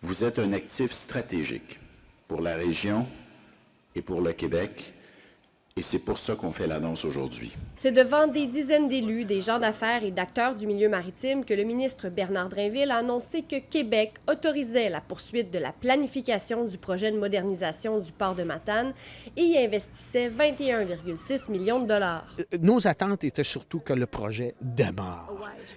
Vous êtes un actif stratégique pour la région et pour le Québec, et c'est pour ça qu'on fait l'annonce aujourd'hui. C'est devant des dizaines d'élus, des gens d'affaires et d'acteurs du milieu maritime que le ministre Bernard Drainville a annoncé que Québec autorisait la poursuite de la planification du projet de modernisation du port de Matane et y investissait 21,6 millions de dollars. Nos attentes étaient surtout que le projet démarre.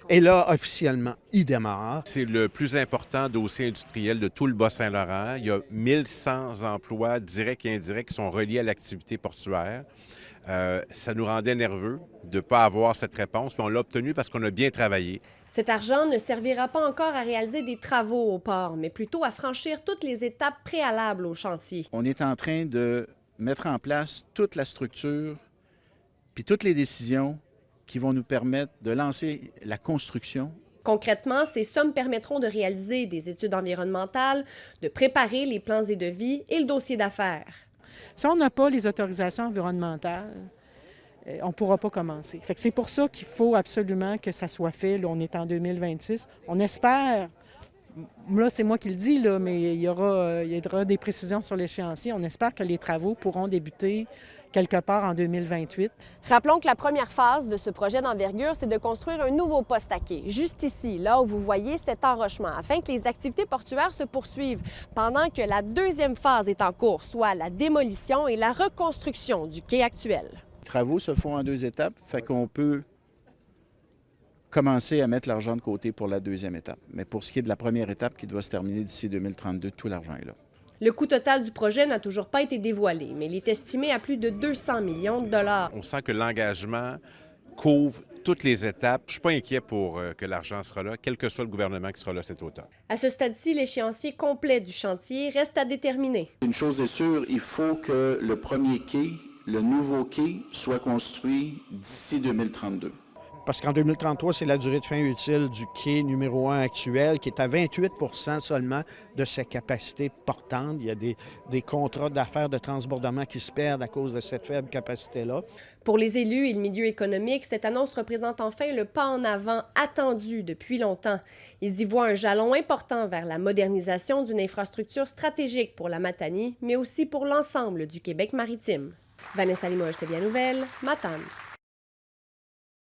Et là, officiellement, il démarre. C'est le plus important dossier industriel de tout le Bas-Saint-Laurent. Il y a 1100 emplois directs et indirects qui sont reliés à l'activité portuaire. Ça nous rendait nerveux de ne pas avoir cette réponse, mais on l'a obtenue parce qu'on a bien travaillé. Cet argent ne servira pas encore à réaliser des travaux au port, mais plutôt à franchir toutes les étapes préalables au chantier. On est en train de mettre en place toute la structure puis toutes les décisions qui vont nous permettre de lancer la construction. Concrètement, ces sommes permettront de réaliser des études environnementales, de préparer les plans et devis et le dossier d'affaires. Si on n'a pas les autorisations environnementales, on ne pourra pas commencer. Fait que c'est pour ça qu'il faut absolument que ça soit fait. Là, on est en 2026. On espère, là c'est moi qui le dis, là, mais il y aura des précisions sur l'échéancier. On espère que les travaux pourront débuter quelque part en 2028. Rappelons que la première phase de ce projet d'envergure, c'est de construire un nouveau poste à quai, juste ici, là où vous voyez cet enrochement, afin que les activités portuaires se poursuivent, pendant que la deuxième phase est en cours, soit la démolition et la reconstruction du quai actuel. Les travaux se font en 2 étapes, fait qu'on peut commencer à mettre l'argent de côté pour la deuxième étape. Mais pour ce qui est de la première étape qui doit se terminer d'ici 2032, tout l'argent est là. Le coût total du projet n'a toujours pas été dévoilé, mais il est estimé à plus de 200 millions de dollars. On sent que l'engagement couvre toutes les étapes. Je ne suis pas inquiet pour que l'argent sera là, quel que soit le gouvernement qui sera là cet automne. À ce stade-ci, l'échéancier complet du chantier reste à déterminer. Une chose est sûre, il faut que le premier quai, le nouveau quai, soit construit d'ici 2032. Parce qu'en 2033, c'est la durée de fin utile du quai numéro 1 actuel, qui est à 28 seulement de sa capacité portante. Il y a des contrats d'affaires de transbordement qui se perdent à cause de cette faible capacité-là. Pour les élus et le milieu économique, cette annonce représente enfin le pas en avant attendu depuis longtemps. Ils y voient un jalon important vers la modernisation d'une infrastructure stratégique pour la Matanie, mais aussi pour l'ensemble du Québec maritime. Vanessa Limoges, TVA Nouvelles, Matane.